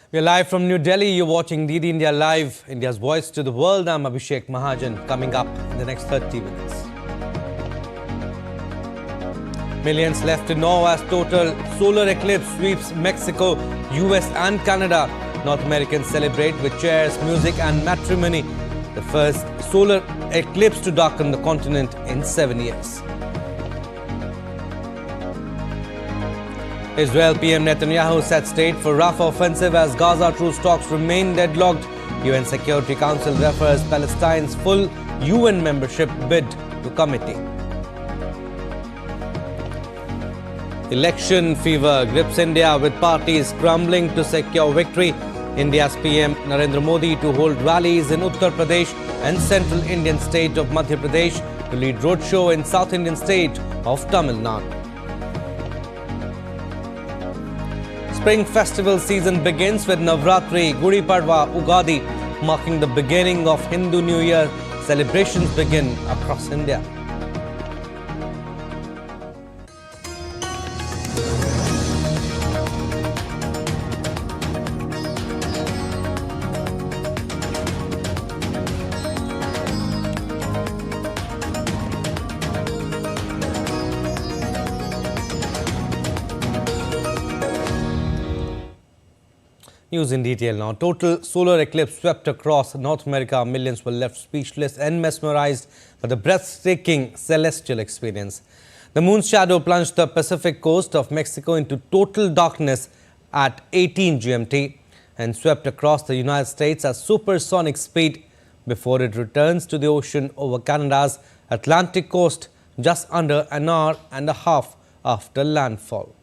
We're live from New Delhi. You're watching DD India Live, India's voice to the world. I'm Abhishek Mahajan. Coming up in the next 30 minutes. Millions left to know as total solar eclipse sweeps Mexico, US and Canada. North Americans celebrate with cheers, music and matrimony. The first solar eclipse to darken the continent in 7 years. Israel PM Netanyahu set stage for Rafah offensive as Gaza truce talks remain deadlocked. UN Security Council refers Palestine's full UN membership bid to committee. Election fever grips India with parties scrambling to secure victory. India's PM Narendra Modi to hold rallies in Uttar Pradesh and central Indian state of Madhya Pradesh, to lead roadshow in South Indian state of Tamil Nadu. Spring festival season begins with Navratri, Gudi Padwa, Ugadi, marking the beginning of Hindu New Year. Celebrations begin across India. News in detail now. Total solar eclipse swept across North America. Millions were left speechless and mesmerized by the breathtaking celestial experience. The moon's shadow plunged the Pacific coast of Mexico into total darkness at 18 GMT and swept across the United States at supersonic speed before it returns to the ocean over Canada's Atlantic coast just under an hour and a half after landfall.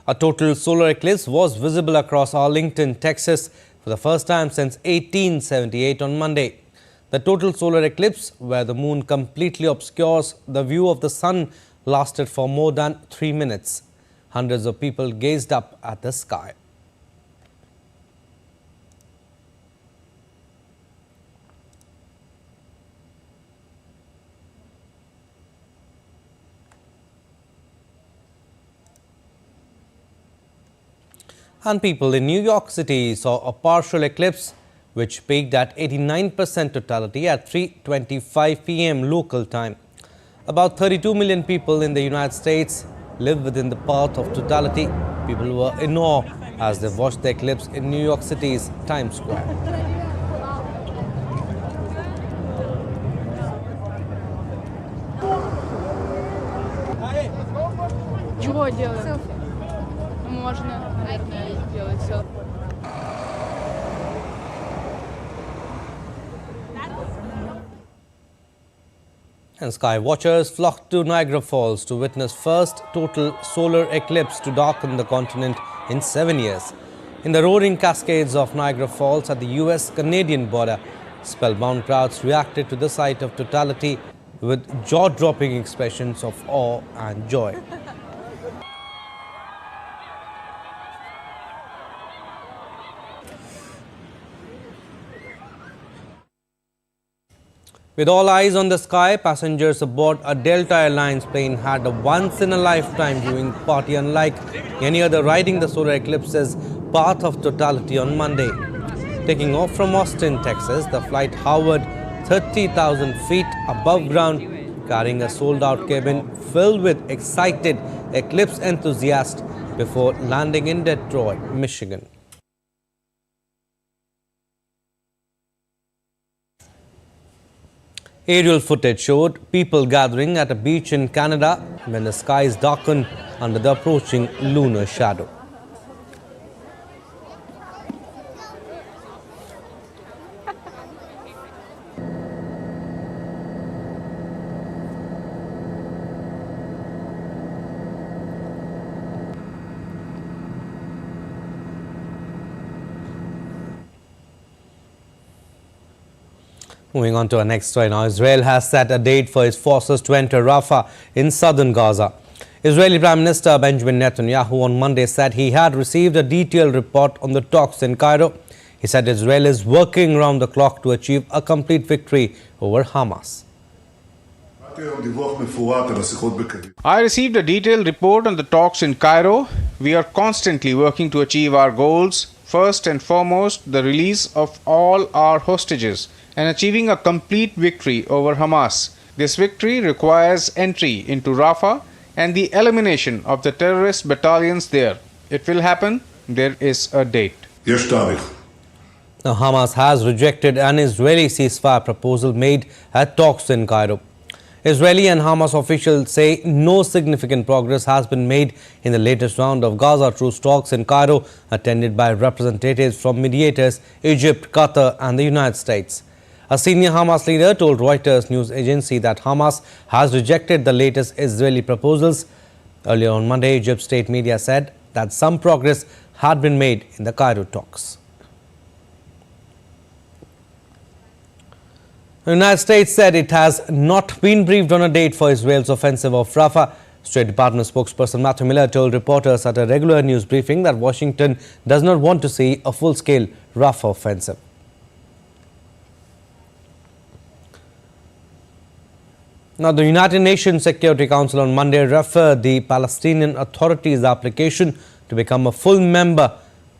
A total solar eclipse was visible across Arlington, Texas for the first time since 1878 on Monday. The total solar eclipse, where the moon completely obscures the view of the sun, lasted for more than 3 minutes. Hundreds of people gazed up at the sky. And people in New York City saw a partial eclipse which peaked at 89% totality at 3:25 p.m. local time. About 32 million people in the United States live within the path of totality. People were in awe as they watched the eclipse in New York City's Times Square. Чего делаем? Можно, наверное, сделать все. And sky watchers flocked to Niagara Falls to witness first total solar eclipse to darken the continent in 7 years. In the roaring cascades of Niagara Falls at the US-Canadian border, spellbound crowds reacted to the sight of totality with jaw-dropping expressions of awe and joy. With all eyes on the sky, passengers aboard a Delta Airlines plane had a once-in-a-lifetime viewing party unlike any other riding the solar eclipse's path of totality on Monday. Taking off from Austin, Texas, the flight hovered 30,000 feet above ground, carrying a sold-out cabin filled with excited eclipse enthusiasts before landing in Detroit, Michigan. Aerial footage showed people gathering at a beach in Canada when the skies darkened under the approaching lunar shadow. Moving on to our next story now. Israel has set a date for its forces to enter Rafah in southern Gaza. Israeli Prime Minister Benjamin Netanyahu on Monday said he had received a detailed report on the talks in Cairo. He said Israel is working around the clock to achieve a complete victory over Hamas. I received a detailed report on the talks in Cairo. We are constantly working to achieve our goals. First and foremost, the release of all our hostages and achieving a complete victory over Hamas. This victory requires entry into Rafah and the elimination of the terrorist battalions there. It will happen. There is a date. Now, Hamas has rejected an Israeli ceasefire proposal made at talks in Cairo. Israeli and Hamas officials say no significant progress has been made in the latest round of Gaza truce talks in Cairo, attended by representatives from mediators Egypt, Qatar and the United States. A senior Hamas leader told Reuters news agency that Hamas has rejected the latest Israeli proposals. Earlier on Monday, Egypt state media said that some progress had been made in the Cairo talks. The United States said it has not been briefed on a date for Israel's offensive of Rafah. State Department spokesperson Matthew Miller told reporters at a regular news briefing that Washington does not want to see a full-scale Rafah offensive. Now, the United Nations Security Council on Monday referred the Palestinian Authority's application to become a full member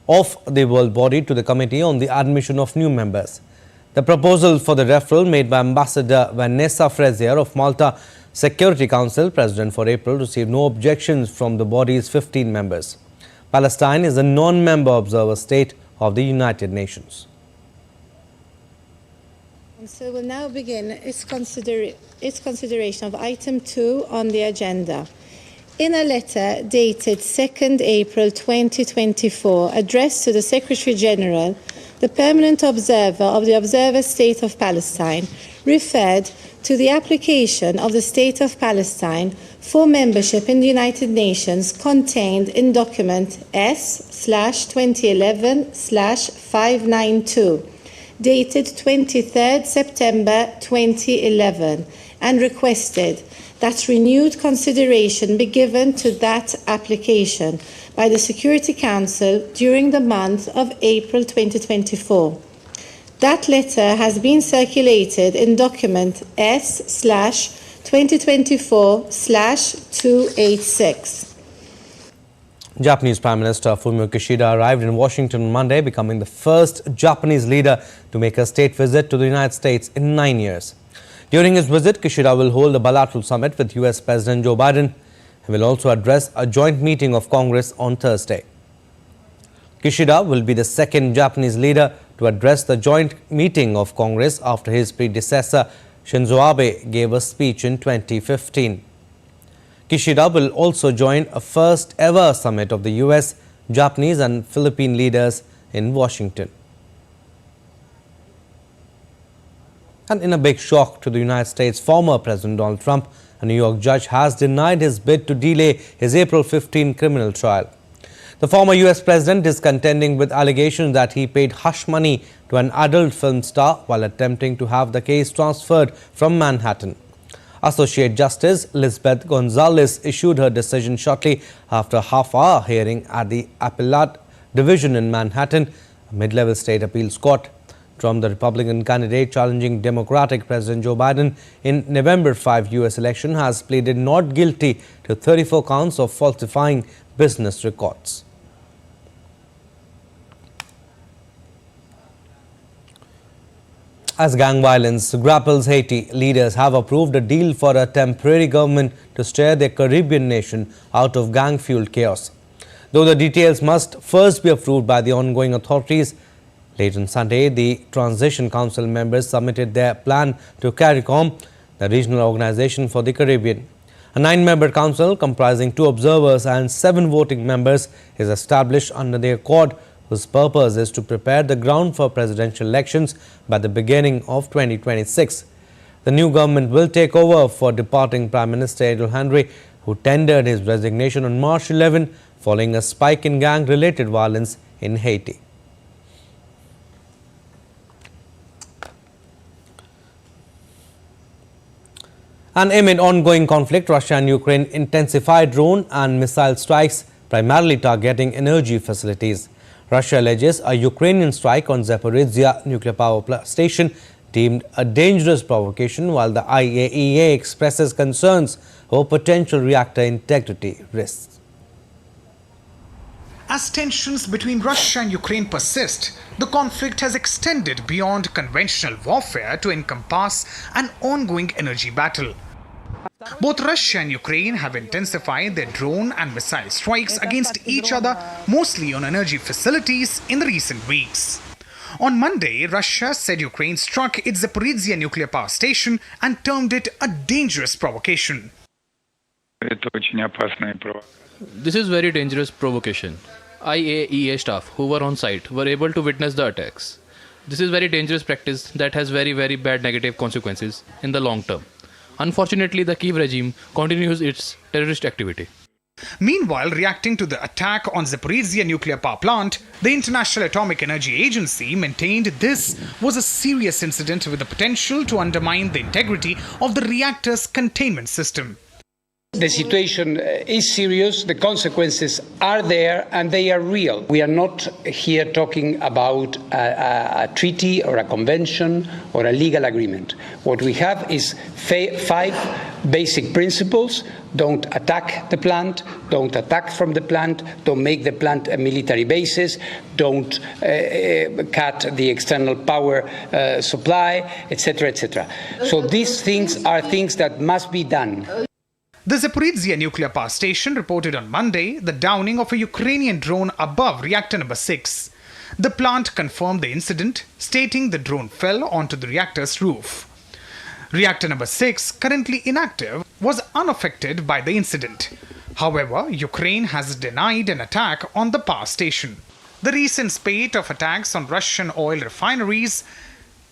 of the world body to the Committee on the Admission of New Members. The proposal for the referral made by Ambassador Vanessa Frazier of Malta Security Council President for April received no objections from the body's 15 members. Palestine is a non-member observer state of the United Nations. So we'll now begin its consideration of item 2 on the agenda. In a letter dated 2nd April 2024 addressed to the Secretary General, the permanent observer of the Observer State of Palestine referred to the application of the State of Palestine for membership in the United Nations contained in document S/2011/592, dated 23rd September 2011, and requested that renewed consideration be given to that application by the Security Council during the month of April 2024. That letter has been circulated in document S/2024/286. Japanese Prime Minister PM Kishida arrived in Washington on Monday, becoming the first Japanese leader to make a state visit to the United States in 9 years. During his visit, Kishida will hold a bilateral summit with U.S. President Joe Biden. He will also address a joint meeting of Congress on Thursday. Kishida will be the second Japanese leader to address the joint meeting of Congress after his predecessor Shinzo Abe gave a speech in 2015. Kishida will also join a first ever summit of the US, Japanese and Philippine leaders in Washington. And in a big shock to the United States, former President Donald Trump, a New York judge has denied his bid to delay his April 15 criminal trial. The former US president is contending with allegations that he paid hush money to an adult film star while attempting to have the case transferred from Manhattan. Associate Justice Lisbeth Gonzalez issued her decision shortly after a half-hour hearing at the Appellate Division in Manhattan, a mid-level state appeals court. Trump, the Republican candidate challenging Democratic President Joe Biden in November 5 U.S. election, has pleaded not guilty to 34 counts of falsifying business records. As gang violence grapples Haiti, leaders have approved a deal for a temporary government to steer the Caribbean nation out of gang-fueled chaos. Though the details must first be approved by the ongoing authorities, late on Sunday, the Transition Council members submitted their plan to CARICOM, the regional organization for the Caribbean. A 9-member council comprising 2 observers and 7 voting members is established under the accord, whose purpose is to prepare the ground for presidential elections by the beginning of 2026. The new government will take over for departing Prime Minister Ariel Henry, who tendered his resignation on March 11 following a spike in gang-related violence in Haiti. And amid ongoing conflict, Russia and Ukraine intensified drone and missile strikes, primarily targeting energy facilities. Russia alleges a Ukrainian strike on Zaporizhzhia nuclear power station deemed a dangerous provocation, while the IAEA expresses concerns over potential reactor integrity risks. As tensions between Russia and Ukraine persist, the conflict has extended beyond conventional warfare to encompass an ongoing energy battle. Both Russia and Ukraine have intensified their drone and missile strikes against each other, mostly on energy facilities, in the recent weeks. On Monday, Russia said Ukraine struck its Zaporizhzhia nuclear power station and termed it a dangerous provocation. This is very dangerous provocation. IAEA staff who were on site were able to witness the attacks. This is very dangerous practice that has very bad negative consequences in the long term. Unfortunately, the Kyiv regime continues its terrorist activity. Meanwhile, reacting to the attack on Zaporizhzhia nuclear power plant, the International Atomic Energy Agency maintained this was a serious incident with the potential to undermine the integrity of the reactor's containment system. The situation is serious, the consequences are there, and they are real. We are not here talking about a treaty or a convention or a legal agreement. What we have is 5 basic principles. Don't attack the plant, don't attack from the plant, don't make the plant a military basis, don't cut the external power supply, etc., etc. So these things are things that must be done. The Zaporizhzhia nuclear power station reported on Monday the downing of a Ukrainian drone above reactor number 6. The plant confirmed the incident, stating the drone fell onto the reactor's roof. Reactor number 6, currently inactive, was unaffected by the incident. However, Ukraine has denied an attack on the power station. The recent spate of attacks on Russian oil refineries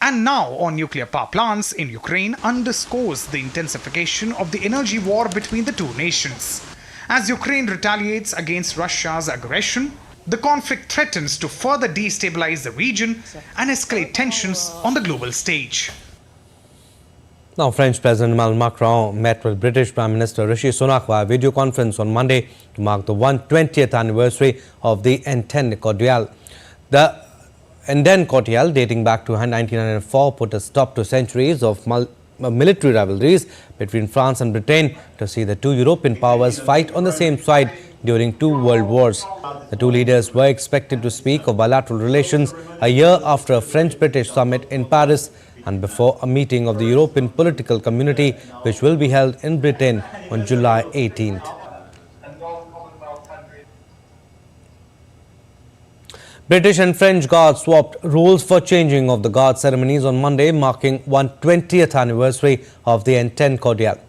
and now on nuclear power plants in Ukraine underscores the intensification of the energy war between the two nations. As Ukraine retaliates against Russia's aggression, the conflict threatens to further destabilize the region and escalate tensions on the global stage. Now, French President Emmanuel Macron met with British Prime Minister Rishi Sunak via video conference on Monday to mark the 120th anniversary of the Entente Cordiale. The Entente Cordiale, dating back to 1904, put a stop to centuries of military rivalries between France and Britain to see the two European powers fight on the same side during 2 world wars. The two leaders were expected to speak of bilateral relations a year after a French-British summit in Paris and before a meeting of the European political community, which will be held in Britain on July 18th. British and French Guards swapped roles for changing of the Guard ceremonies on Monday, marking 120th anniversary of the Entente Cordiale.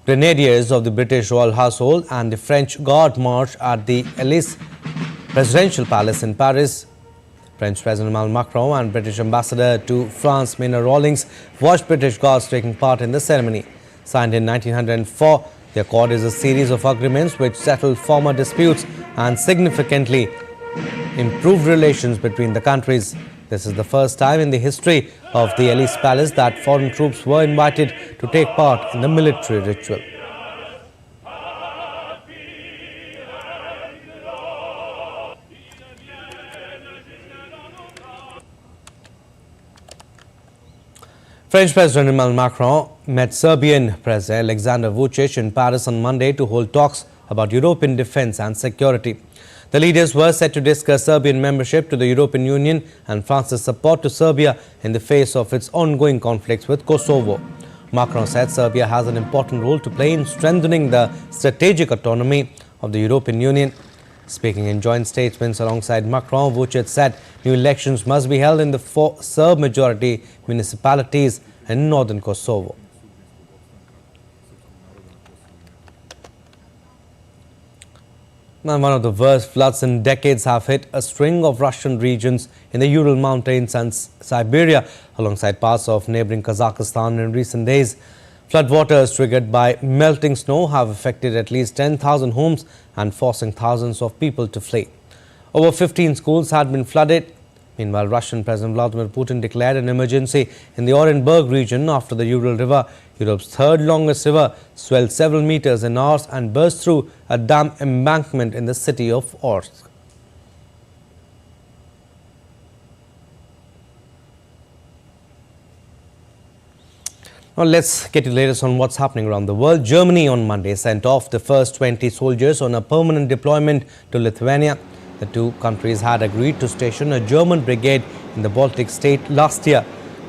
Grenadiers of the British Royal Household and the French Guard marched at the Élysée Presidential Palace in Paris. French President Emmanuel Macron and British Ambassador to France, Maynard Rawlings, watched British Guards taking part in the ceremony. Signed in 1904, the accord is a series of agreements which settled former disputes and significantly improved relations between the countries. This is the first time in the history of the Élysée Palace that foreign troops were invited to take part in the military ritual. French President Emmanuel Macron met Serbian President Alexander Vučić in Paris on Monday to hold talks about European defense and security. The leaders were set to discuss Serbian membership to the European Union and France's support to Serbia in the face of its ongoing conflicts with Kosovo. Macron said Serbia has an important role to play in strengthening the strategic autonomy of the European Union. Speaking in joint statements alongside Macron, Vučić said new elections must be held in the 4 Serb-majority municipalities in northern Kosovo. Now, one of the worst floods in decades have hit a string of Russian regions in the Ural Mountains and Siberia, alongside parts of neighboring Kazakhstan in recent days. Floodwaters triggered by melting snow have affected at least 10,000 homes and forcing thousands of people to flee. Over 15 schools had been flooded. Meanwhile, Russian President Vladimir Putin declared an emergency in the Orenburg region after the Ural River, Europe's 3rd longest river, swelled several meters in hours and burst through a dam embankment in the city of Orsk. Now let's get you the latest on what's happening around the world. Germany on Monday sent off the first 20 soldiers on a permanent deployment to Lithuania. The two countries had agreed to station a German brigade in the Baltic state last year.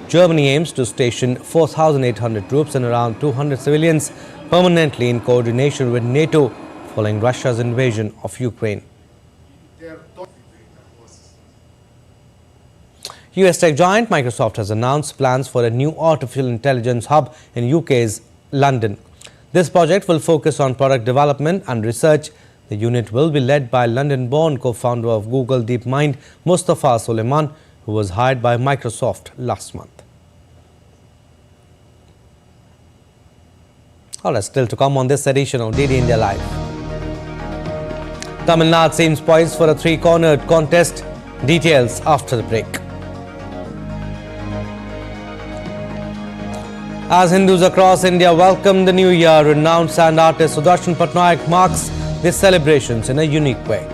Germany aims to station 4,800 troops and around 200 civilians permanently in coordination with NATO following Russia's invasion of Ukraine. US tech giant Microsoft has announced plans for a new artificial intelligence hub in UK's London. This project will focus on product development and research. The unit will be led by London-born co-founder of Google DeepMind, Mustafa Suleyman, who was hired by Microsoft last month. All right, still to come on this edition of DD India Live. Tamil Nadu seems poised for a three-cornered contest. Details after the break. As Hindus across India welcome the new year, renowned sand artist Doordarshan Patnaik marks these celebrations in a unique way.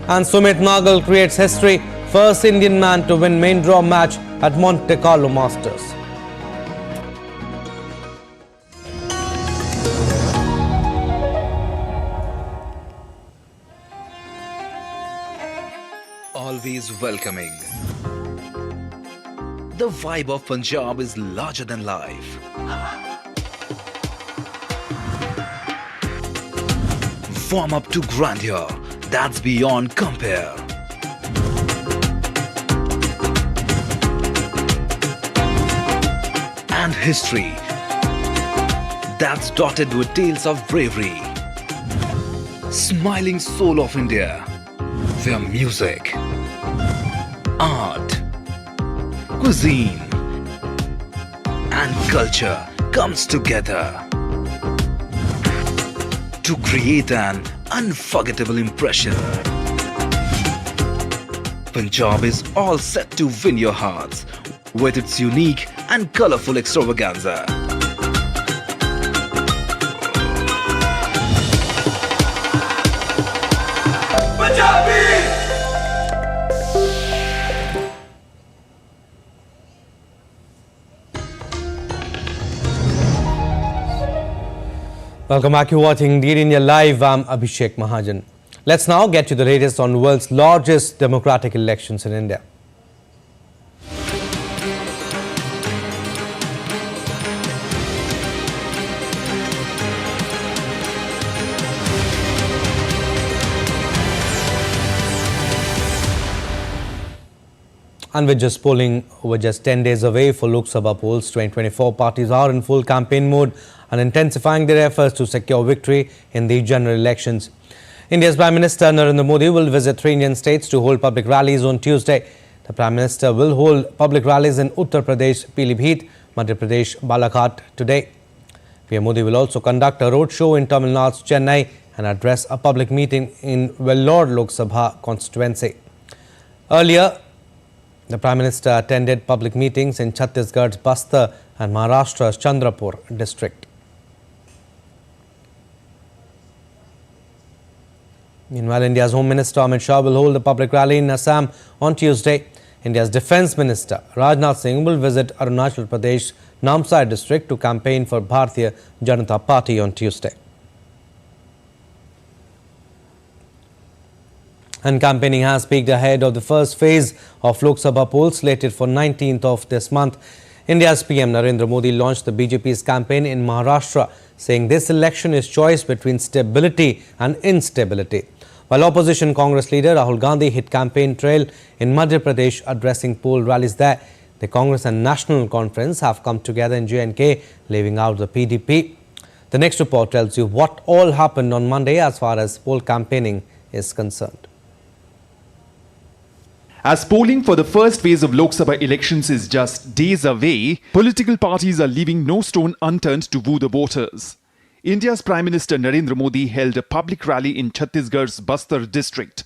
And Sumit Nagal creates history, first Indian man to win main draw match at Monte Carlo Masters. Always welcoming. The vibe of Punjab is larger than life. Warm up to grandeur that's beyond compare. And history that's dotted with tales of bravery. Smiling soul of India, where music, art, cuisine and culture comes together to create an unforgettable impression. Punjab is all set to win your hearts with its unique and colorful extravaganza. Welcome back. You're watching DD India Live. I'm Abhishek Mahajan. Let's now get to the latest on the world's largest democratic elections in India. And with just polling over just 10 days away for Lok Sabha polls, 2024 parties are in full campaign mode and intensifying their efforts to secure victory in the general elections. India's Prime Minister Narendra Modi will visit 3 Indian states to hold public rallies on Tuesday. The Prime Minister will hold public rallies in Uttar Pradesh, Pilibhit, Madhya Pradesh, Balaghat today. PM Modi will also conduct a roadshow in Tamil Nadu's Chennai and address a public meeting in Vellore Lok Sabha constituency. Earlier, the Prime Minister attended public meetings in Chhattisgarh's Bastar and Maharashtra's Chandrapur district. Meanwhile, India's Home Minister Amit Shah will hold a public rally in Assam on Tuesday. India's Defence Minister Rajnath Singh will visit Arunachal Pradesh Namsai district to campaign for Bharatiya Janata Party on Tuesday. And campaigning has peaked ahead of the first phase of Lok Sabha polls slated for 19th of this month. India's PM Narendra Modi launched the BJP's campaign in Maharashtra, saying this election is choice between stability and instability. While opposition Congress leader Rahul Gandhi hit campaign trail in Madhya Pradesh addressing poll rallies there, the Congress and National Conference have come together in J&K, leaving out the PDP. The next report tells you what all happened on Monday as far as poll campaigning is concerned. As polling for the first phase of Lok Sabha elections is just days away, political parties are leaving no stone unturned to woo the voters. India's Prime Minister Narendra Modi held a public rally in Chhattisgarh's Bastar district.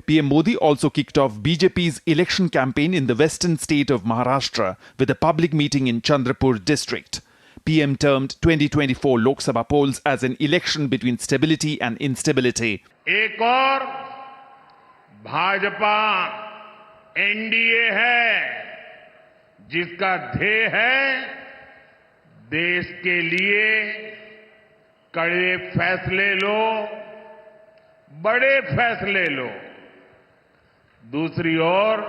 PM Modi also kicked off BJP's election campaign in the western state of Maharashtra with a public meeting in Chandrapur district. PM termed 2024 Lok Sabha polls as an election between stability and instability. एक और Bhajpa NDA है जिसका ध्येय है देश के लिए कड़े फैसले लो, बड़े फैसले लो। दूसरी ओर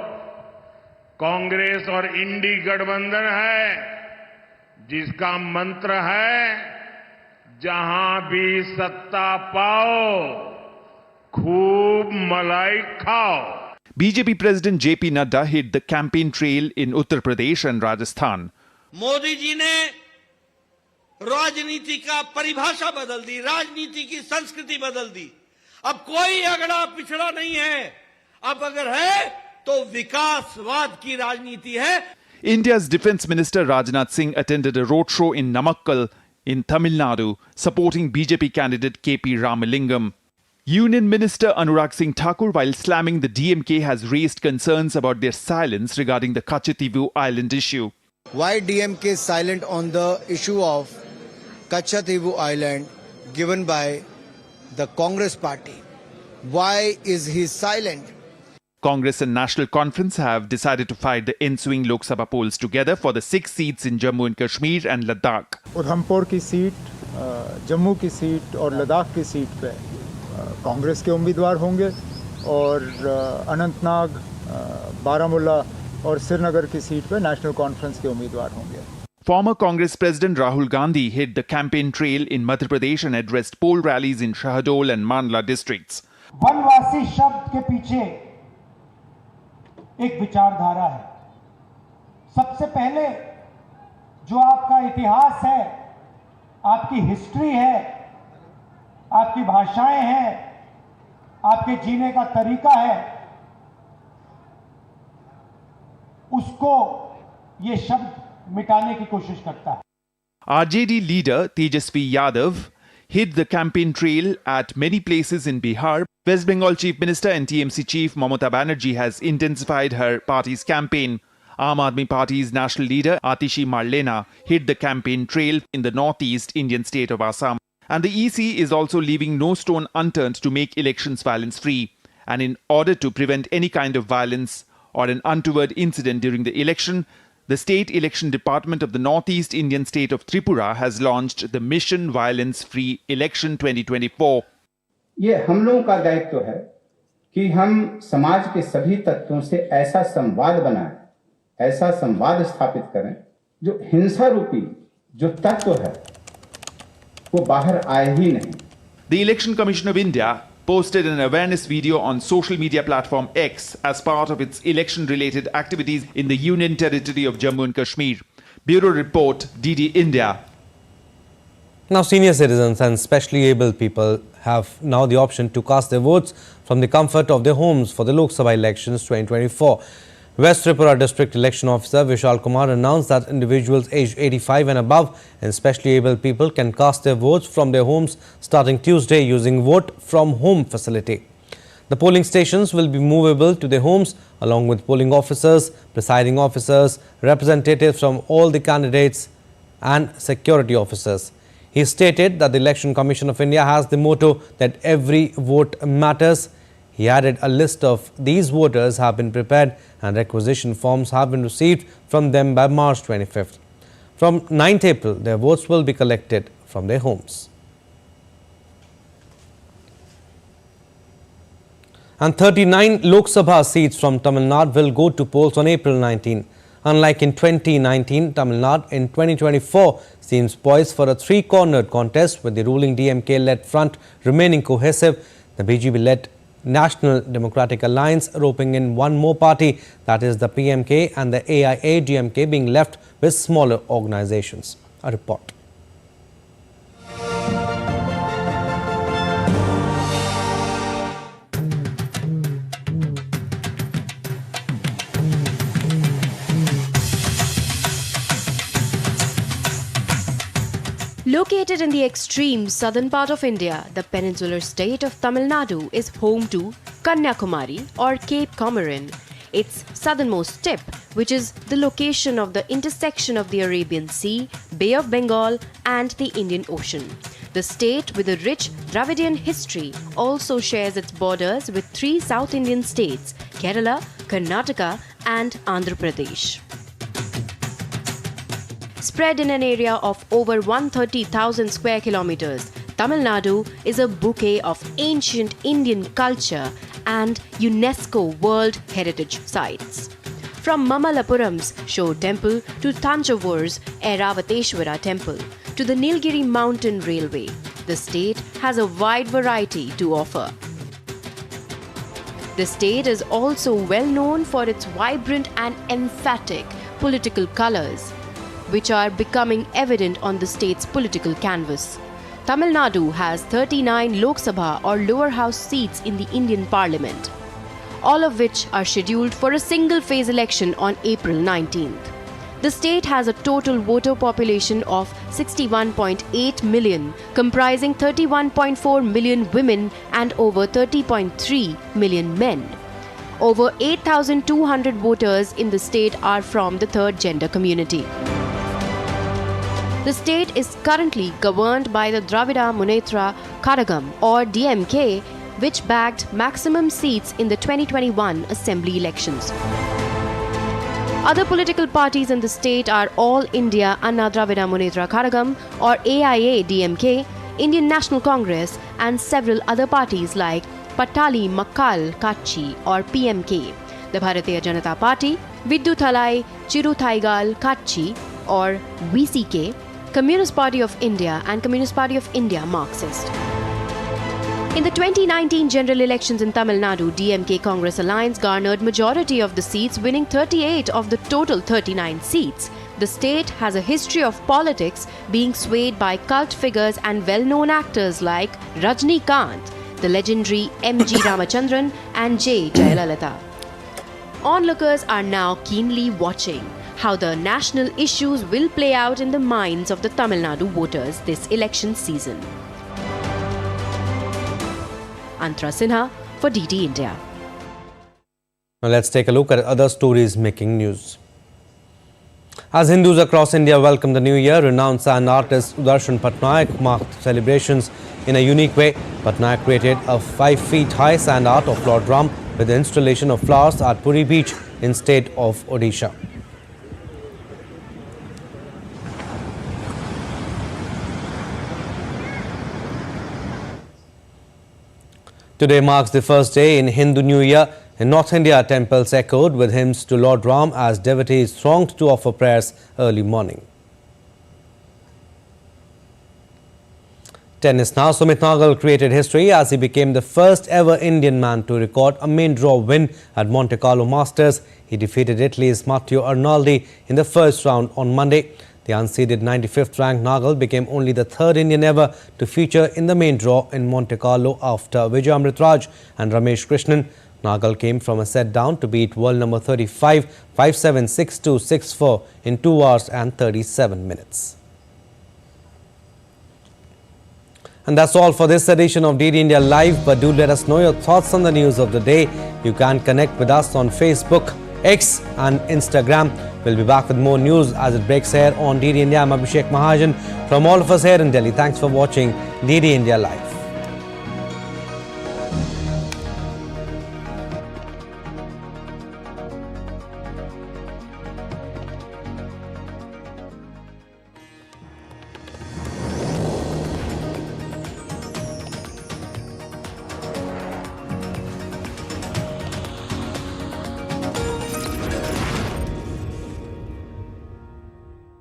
कांग्रेस और इंडी गठबंधन है, जिसका मंत्र है जहां भी सत्ता पाओ खूब मलाई खाओ। BJP President JP Nadda hit the campaign trail in Uttar Pradesh and Rajasthan. Modi ji ने राजनीति का परिभाषा बदल दी, राजनीति की संस्कृति बदल दी। अब कोई अगड़ा पिछड़ा नहीं है, अब अगर है तो विकासवाद की राजनीति है। India's Defence Minister Rajnath Singh attended a roadshow in Namakkal in Tamil Nadu, supporting BJP candidate KP Ramalingam. Union Minister Anurag Singh Thakur, while slamming the DMK, has raised concerns about their silence regarding the Kachativu Island issue. Why DMK is silent on the issue of Kachativu Island given by the Congress party? Why is he silent? Congress and National Conference have decided to fight the ensuing Lok Sabha polls together for the 6 seats in Jammu and Kashmir and Ladakh. Udhampur की seat, Jammu की seat और लद्दाख की seat पे कांग्रेस के उम्मीदवार होंगे और अनंतनाग, बारामूला और श्रीनगर की सीट पे नेशनल कॉन्फ्रेंस के उम्मीदवार होंगे। Former Congress President Rahul Gandhi hit the campaign trail in Madhya Pradesh and addressed poll rallies in Shahdol and Mandla districts. वनवासी शब्द के पीछे एक विचारधारा है। सबसे पहले जो आपका इतिहास है, आपकी हिस्ट्री है, आपकी भाषाएं हैं, आपके जीने का तरीका है, उसको ये शब्द मिटाने की कोशिश करता है। RJD leader Tejasvi Yadav hit the campaign trail at many places in Bihar. West Bengal Chief Minister and TMC Chief Mamata Banerjee has intensified her party's campaign. Aam Aadmi Party's national leader Atishi Marlena hit the campaign trail in the northeast Indian state of Assam. And the EC is also leaving no stone unturned to make elections violence-free. And in order to prevent any kind of violence or an untoward incident during the election, the State Election Department of the Northeast Indian state of Tripura has launched the Mission Violence-Free Election 2024. ये हम लोगों का दायित्व है कि हम समाज के सभी तत्वों से ऐसा संवाद बनाएं, ऐसा संवाद स्थापित करें जो हिंसा रूपी जो तत्व है वो बाहर आए ही नहीं। The Election Commission of India posted an awareness video on social media platform X as part of its election-related activities in the Union Territory of Jammu and Kashmir. Bureau Report, DD India. Now, senior citizens and specially able people have now the option to cast their votes from the comfort of their homes for the Lok Sabha elections 2024. West Tripura District Election Officer Vishal Kumar announced that individuals aged 85 and above and specially able people can cast their votes from their homes starting Tuesday using Vote from Home facility. The polling stations will be movable to their homes along with polling officers, presiding officers, representatives from all the candidates and security officers. He stated that the Election Commission of India has the motto that every vote matters. He added a list of these voters have been prepared and requisition forms have been received from them by March 25th. From 9th April, their votes will be collected from their homes. And 39 Lok Sabha seats from Tamil Nadu will go to polls on April 19. Unlike in 2019, Tamil Nadu in 2024 seems poised for a three-cornered contest with the ruling DMK-led front remaining cohesive. The BJP-led National Democratic Alliance roping in one more party, that is the PMK, and the AIA-DMK being left with smaller organizations. A report. Located in the extreme southern part of India, the peninsular state of Tamil Nadu is home to Kanyakumari or Cape Comorin, its southernmost tip, which is the location of the intersection of the Arabian Sea, Bay of Bengal and the Indian Ocean. The state, with a rich Dravidian history, also shares its borders with three South Indian states, Kerala, Karnataka and Andhra Pradesh. Spread in an area of over 130,000 square kilometers, Tamil Nadu is a bouquet of ancient Indian culture and UNESCO World Heritage Sites. From Mamallapuram's Shore Temple to Thanjavu's Airavateshwara Temple to the Nilgiri Mountain Railway, the state has a wide variety to offer. The state is also well known for its vibrant and emphatic political colors, which are becoming evident on the state's political canvas. Tamil Nadu has 39 Lok Sabha or lower house seats in the Indian Parliament, all of which are scheduled for a single-phase election on April 19th. The state has a total voter population of 61.8 million, comprising 31.4 million women and over 30.3 million men. Over 8,200 voters in the state are from the third gender community. The state is currently governed by the Dravida Munnetra Kadagam or DMK, which bagged maximum seats in the 2021 assembly elections. Other political parties in the state are All India Anna Dravida Munnetra Kadagam or AIA DMK, Indian National Congress and several other parties like Patali Makkal Kachi or PMK, the Bharatiya Janata Party, Vidyuthalai Chiruthaigal Kachi or VCK, Communist Party of India and Communist Party of India Marxist. In the 2019 general elections in Tamil Nadu, DMK Congress Alliance garnered majority of the seats, winning 38 of the total 39 seats. The state has a history of politics being swayed by cult figures and well-known actors like Rajnikant, the legendary M.G. Ramachandran and J. Jayalalitha. Onlookers are now keenly watching how the national issues will play out in the minds of the Tamil Nadu voters this election season. Antra Sinha for DD India. Now let's take a look at other stories making news. As Hindus across India welcome the new year, renowned sand artist Doordarshan Patnaik marked celebrations in a unique way. Patnaik created a 5 feet high sand art of Lord Ram with the installation of flowers at Puri beach in state of Odisha. Today marks the first day in Hindu New Year. In North India, temples echoed with hymns to Lord Ram as devotees thronged to offer prayers early morning. Tennis now. Sumit Nagal created history as he became the first ever Indian man to record a main draw win at Monte Carlo Masters. He defeated Italy's Matteo Arnaldi in the first round on Monday. The unseeded 95th ranked Nagal became only the third Indian ever to feature in the main draw in Monte Carlo after Vijay Amritraj and Ramesh Krishnan. Nagal came from a set down to beat world number 35 5-7, 6-2, 6-4 in 2 hours and 37 minutes. And that's all for this edition of DD India Live. But do let us know your thoughts on the news of the day. You can connect with us on Facebook, X and Instagram. We'll be back with more news as it breaks here on DD India. I'm Abhishek Mahajan. From all of us here in Delhi, thanks for watching DD India Live.